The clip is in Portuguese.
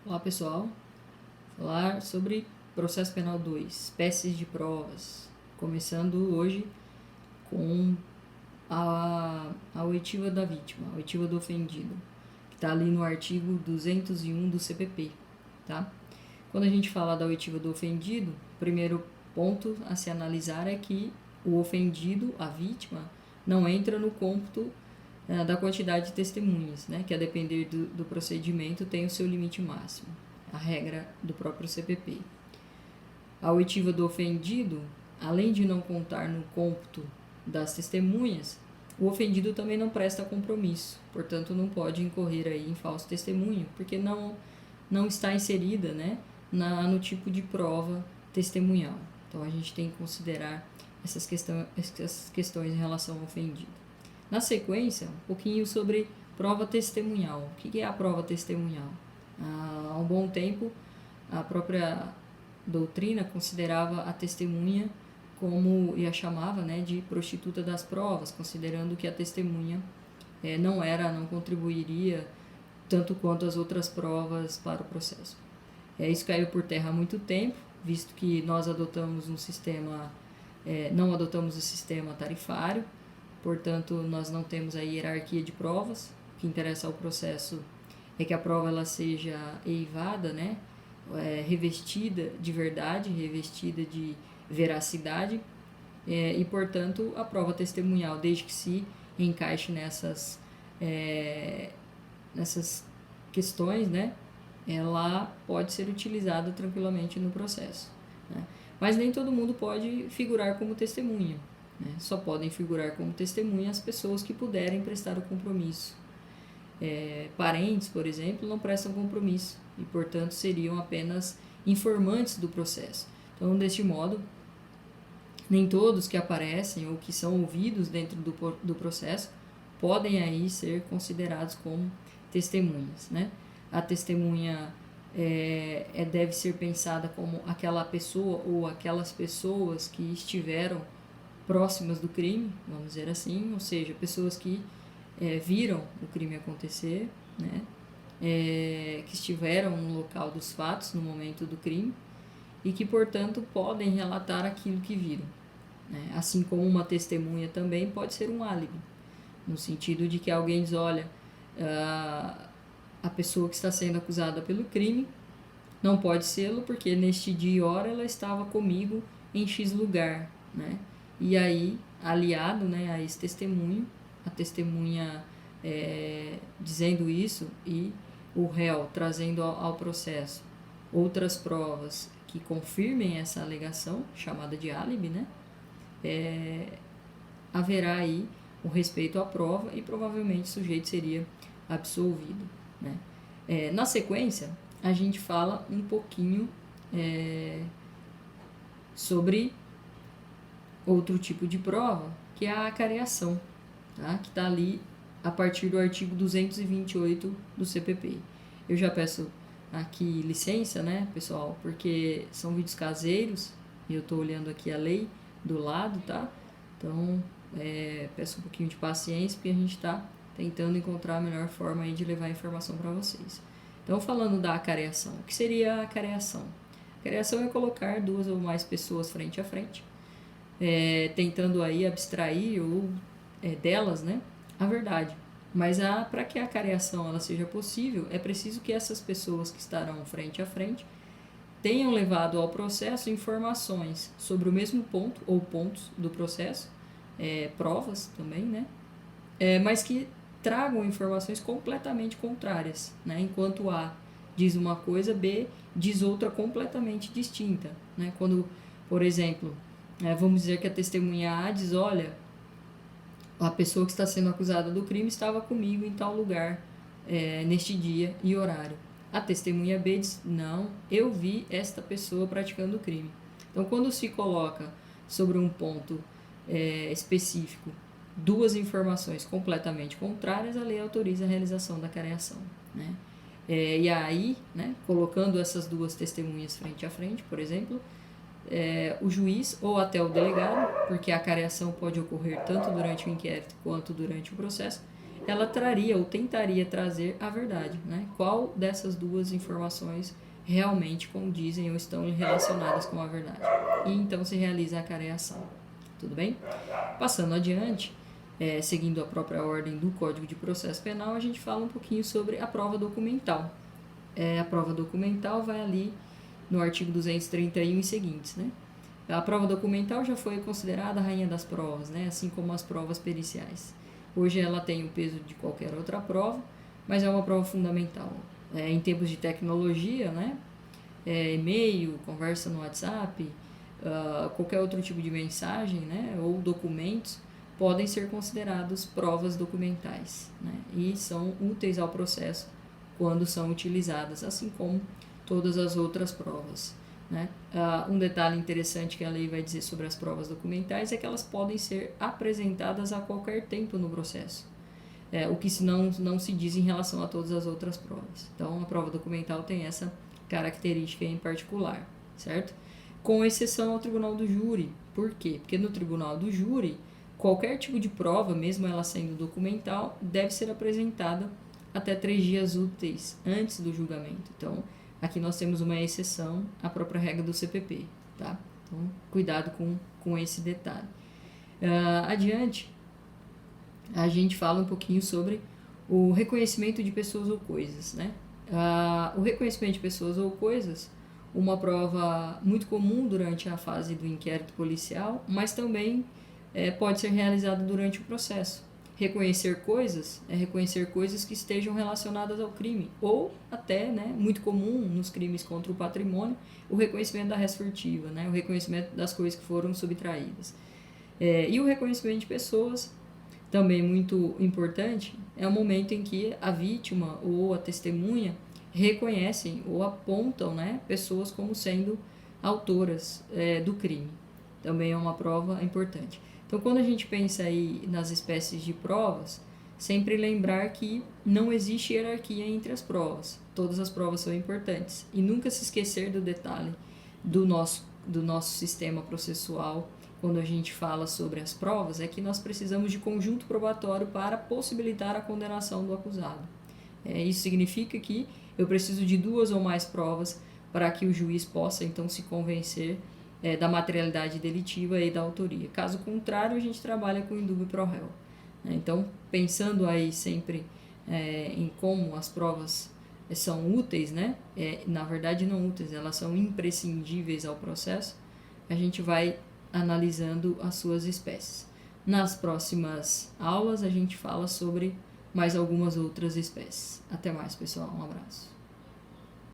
Olá pessoal, falar sobre processo penal 2, espécies de provas, começando hoje com a oitiva da vítima, a oitiva do ofendido, que está ali no artigo 201 do CPP, tá? Quando a gente fala da oitiva do ofendido, o primeiro ponto a se analisar é que o ofendido, a vítima, não entra no cômputo da quantidade de testemunhas, né, que a depender do procedimento tem o seu limite máximo, a regra do próprio CPP. A oitiva do ofendido, além de não contar no cômputo das testemunhas, o ofendido também não presta compromisso, portanto não pode incorrer aí em falso testemunho, porque não está inserida, né, no tipo de prova testemunhal. Então a gente tem que considerar essas questões em relação ao ofendido. Na sequência, um pouquinho sobre prova testemunhal. O que é a prova testemunhal? Há um bom tempo, a própria doutrina considerava a testemunha como, e a chamava, né, de prostituta das provas, considerando que a testemunha não contribuiria tanto quanto as outras provas para o processo. Isso caiu por terra há muito tempo, visto que nós adotamos não adotamos o sistema tarifário, portanto, nós não temos a hierarquia de provas. O que interessa ao processo é que a prova ela seja eivada, né? Revestida de verdade, revestida de veracidade, e, portanto, a prova testemunhal, desde que se encaixe nessas questões, né? Ela pode ser utilizada tranquilamente no processo, né? Mas nem todo mundo pode figurar como testemunha. Só podem figurar como testemunha as pessoas que puderem prestar o compromisso. Parentes, por exemplo, não prestam compromisso e, portanto, seriam apenas informantes do processo. Então, deste modo, nem todos que aparecem ou que são ouvidos dentro do processo podem aí ser considerados como testemunhas, né? A testemunha deve ser pensada como aquela pessoa ou aquelas pessoas que estiveram próximas do crime, vamos dizer assim, ou seja, pessoas que viram o crime acontecer, né, que estiveram no local dos fatos, no momento do crime, e que, portanto, podem relatar aquilo que viram, né? Assim como uma testemunha também pode ser um álibi, no sentido de que alguém diz, olha, a pessoa que está sendo acusada pelo crime não pode ser-lo porque neste dia e hora ela estava comigo em X lugar, né? E aí, aliado, né, a esse testemunho, a testemunha dizendo isso e o réu trazendo ao processo outras provas que confirmem essa alegação, chamada de álibi, né? Haverá aí o respeito à prova e provavelmente o sujeito seria absolvido, né? Na sequência, a gente fala um pouquinho sobre outro tipo de prova, que é a acareação, tá? Que está ali a partir do artigo 228 do CPP. Eu já peço aqui licença, né, pessoal, porque são vídeos caseiros e eu estou olhando aqui a lei do lado, tá? Então, peço um pouquinho de paciência, porque a gente está tentando encontrar a melhor forma aí de levar a informação para vocês. Então, falando da acareação, o que seria a acareação? A acareação é colocar duas ou mais pessoas frente a frente, tentando aí abstrair delas, né, a verdade. Mas para que a acareação ela seja possível, é preciso que essas pessoas que estarão frente a frente tenham levado ao processo informações sobre o mesmo ponto ou pontos do processo, provas também, né, mas que tragam informações completamente contrárias, né, enquanto A diz uma coisa, B diz outra completamente distinta, né? Quando, por exemplo, vamos dizer que a testemunha A diz, olha, a pessoa que está sendo acusada do crime estava comigo em tal lugar, neste dia e horário. A testemunha B diz, não, eu vi esta pessoa praticando o crime. Então, quando se coloca sobre um ponto específico duas informações completamente contrárias, a lei autoriza a realização da acareação, né? E aí, né, colocando essas duas testemunhas frente a frente, por exemplo, o juiz ou até o delegado, porque a acareação pode ocorrer tanto durante o inquérito quanto durante o processo, ela traria ou tentaria trazer a verdade, né? Qual dessas duas informações realmente condizem ou estão relacionadas com a verdade. E então se realiza a careação. Tudo bem? Passando adiante, seguindo a própria ordem do Código de Processo Penal, a gente fala um pouquinho sobre a prova documental. A prova documental vai ali no artigo 231 e seguintes, né? A prova documental já foi considerada a rainha das provas, né? Assim como as provas periciais. Hoje ela tem o peso de qualquer outra prova, mas é uma prova fundamental. Em tempos de tecnologia, né? E-mail, conversa no WhatsApp, qualquer outro tipo de mensagem, né? Ou documentos podem ser considerados provas documentais, né? E são úteis ao processo quando são utilizadas, assim como todas as outras provas, né? Um detalhe interessante que a lei vai dizer sobre as provas documentais é que elas podem ser apresentadas a qualquer tempo no processo, o que não se diz em relação a todas as outras provas. Então, a prova documental tem essa característica em particular, certo? Com exceção ao tribunal do júri. Por quê? Porque no tribunal do júri, qualquer tipo de prova, mesmo ela sendo documental, deve ser apresentada até 3 dias úteis antes do julgamento. Então, aqui nós temos uma exceção à própria regra do CPP, tá? Então, cuidado com esse detalhe. Adiante, a gente fala um pouquinho sobre o reconhecimento de pessoas ou coisas, né? O reconhecimento de pessoas ou coisas, uma prova muito comum durante a fase do inquérito policial, mas também pode ser realizada durante o processo. Reconhecer coisas é reconhecer coisas que estejam relacionadas ao crime, ou até, né, muito comum nos crimes contra o patrimônio, o reconhecimento da res furtiva, né, o reconhecimento das coisas que foram subtraídas. E o reconhecimento de pessoas, também muito importante, é o momento em que a vítima ou a testemunha reconhecem ou apontam, né, pessoas como sendo autoras do crime. Também é uma prova importante. Então, quando a gente pensa aí nas espécies de provas, sempre lembrar que não existe hierarquia entre as provas. Todas as provas são importantes. E nunca se esquecer do detalhe do nosso sistema processual, quando a gente fala sobre as provas, é que nós precisamos de conjunto probatório para possibilitar a condenação do acusado. Isso significa que eu preciso de 2 ou mais provas para que o juiz possa, então, se convencer da materialidade delitiva e da autoria. Caso contrário, a gente trabalha com indúbio pro réu. Então, pensando aí sempre em como as provas são úteis, né? Na verdade não úteis, elas são imprescindíveis ao processo, a gente vai analisando as suas espécies. Nas próximas aulas a gente fala sobre mais algumas outras espécies. Até mais, pessoal. Um abraço.